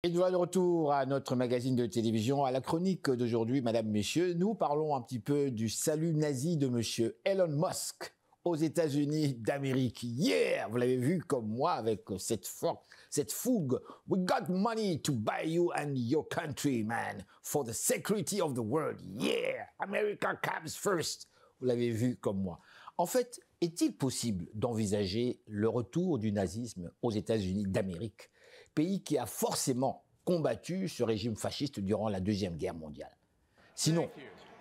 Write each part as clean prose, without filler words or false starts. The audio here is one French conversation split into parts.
Et de retour à notre magazine de télévision, à la chronique d'aujourd'hui, mesdames, messieurs, nous parlons un petit peu du salut nazi de monsieur Elon Musk aux États-Unis d'Amérique. Yeah! Vous l'avez vu comme moi avec cette fougue. We got money to buy you and your country, man, for the security of the world. Yeah! America comes first. Vous l'avez vu comme moi. En fait, est-il possible d'envisager le retour du nazisme aux États-Unis d'Amérique, pays qui a forcément combattu ce régime fasciste durant la Deuxième Guerre mondiale? Sinon,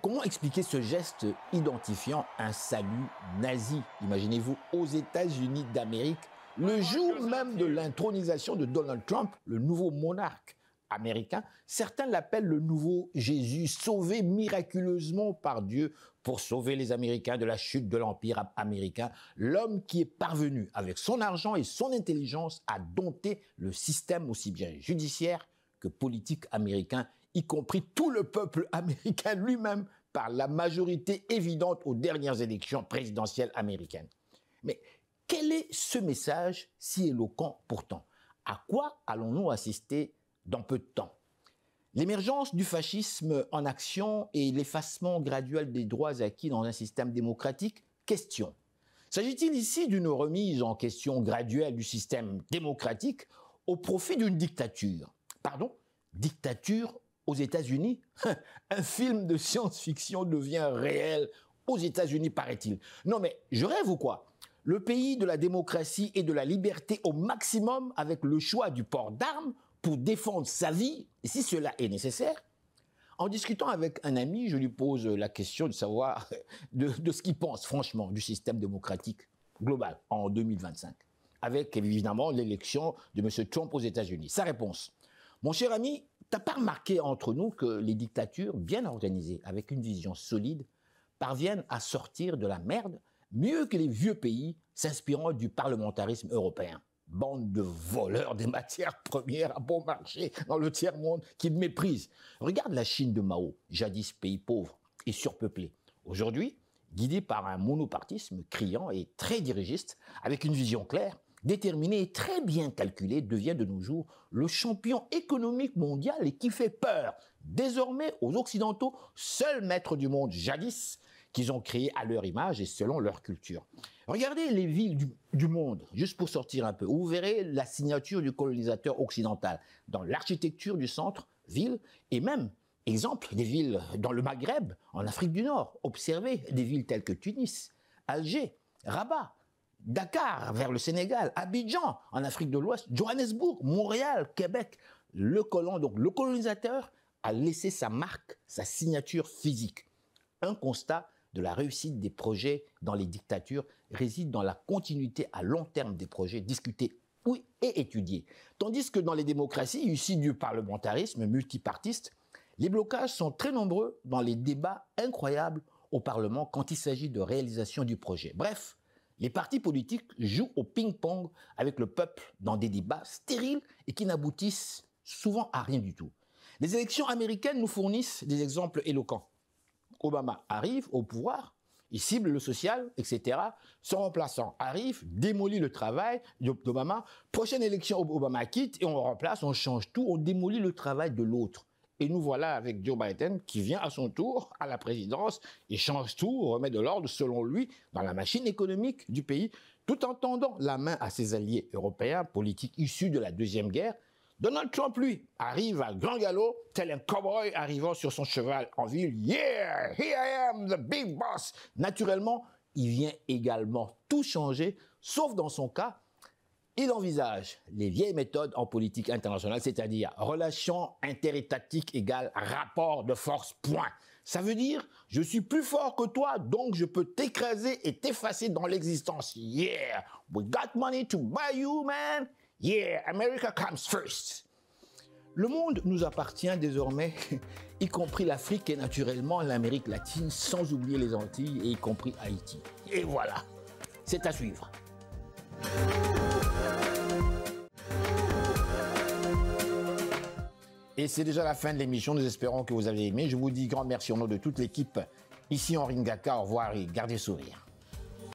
comment expliquer ce geste identifiant un salut nazi, imaginez-vous, aux États-Unis d'Amérique, le jour même de l'intronisation de Donald Trump, le nouveau monarque américain? Certains l'appellent le nouveau Jésus, sauvé miraculeusement par Dieu pour sauver les Américains de la chute de l'Empire américain, l'homme qui est parvenu, avec son argent et son intelligence, à dompter le système aussi bien judiciaire que politique américain, y compris tout le peuple américain lui-même, par la majorité évidente aux dernières élections présidentielles américaines. Mais quel est ce message si éloquent pourtant? À quoi allons-nous assister dans peu de temps? L'émergence du fascisme en action et l'effacement graduel des droits acquis dans un système démocratique? Question. S'agit-il ici d'une remise en question graduelle du système démocratique au profit d'une dictature? Pardon? Dictature aux États-Unis? Un film de science-fiction devient réel aux États-Unis, paraît-il. Non mais, je rêve ou quoi? Le pays de la démocratie et de la liberté au maximum avec le choix du port d'armes pour défendre sa vie, si cela est nécessaire. En discutant avec un ami, je lui pose la question de savoir de ce qu'il pense franchement du système démocratique global en 2025, avec évidemment l'élection de M. Trump aux États-Unis. Sa réponse: mon cher ami, t'as pas remarqué entre nous que les dictatures bien organisées, avec une vision solide, parviennent à sortir de la merde mieux que les vieux pays s'inspirant du parlementarisme européen? Bande de voleurs des matières premières à bon marché dans le tiers-monde qui méprisent. Regarde la Chine de Mao, jadis pays pauvre et surpeuplé. Aujourd'hui, guidé par un monopartisme criant et très dirigiste, avec une vision claire, déterminé et très bien calculé, devient de nos jours le champion économique mondial et qui fait peur désormais aux Occidentaux, seuls maîtres du monde jadis, qu'ils ont créé à leur image et selon leur culture. Regardez les villes du monde, juste pour sortir un peu, où vous verrez la signature du colonisateur occidental dans l'architecture du centre-ville et même, exemple, des villes dans le Maghreb, en Afrique du Nord. Observez des villes telles que Tunis, Alger, Rabat, Dakar vers le Sénégal, Abidjan en Afrique de l'Ouest, Johannesburg, Montréal, Québec. Le colonisateur a laissé sa marque, sa signature physique. Un constat de la réussite des projets dans les dictatures réside dans la continuité à long terme des projets discutés et étudiés. Tandis que dans les démocraties issues du parlementarisme multipartiste, les blocages sont très nombreux dans les débats incroyables au Parlement quand il s'agit de réalisation du projet. Bref, les partis politiques jouent au ping-pong avec le peuple dans des débats stériles et qui n'aboutissent souvent à rien du tout. Les élections américaines nous fournissent des exemples éloquents. Obama arrive au pouvoir, il cible le social, etc. Son remplaçant arrive, démolit le travail d'Obama. Prochaine élection, Obama quitte et on remplace, on change tout, on démolit le travail de l'autre. Et nous voilà avec Joe Biden qui vient à son tour à la présidence et change tout, remet de l'ordre selon lui dans la machine économique du pays, tout en tendant la main à ses alliés européens, politiques issus de la Deuxième Guerre. Donald Trump, lui, arrive à grand galop, tel un cowboy arrivant sur son cheval en ville. Yeah, here I am, the big boss. Naturellement, il vient également tout changer, sauf dans son cas, il envisage les vieilles méthodes en politique internationale, c'est-à-dire relation interétatique égale rapport de force, point. Ça veut dire, je suis plus fort que toi, donc je peux t'écraser et t'effacer dans l'existence. Yeah, we got money to buy you, man. Yeah, America comes first. Le monde nous appartient désormais, y compris l'Afrique et naturellement l'Amérique latine, sans oublier les Antilles et y compris Haïti. Et voilà, c'est à suivre. Et c'est déjà la fin de l'émission, nous espérons que vous avez aimé. Je vous dis grand merci au nom de toute l'équipe ici en Ringaka. Au revoir et gardez le sourire.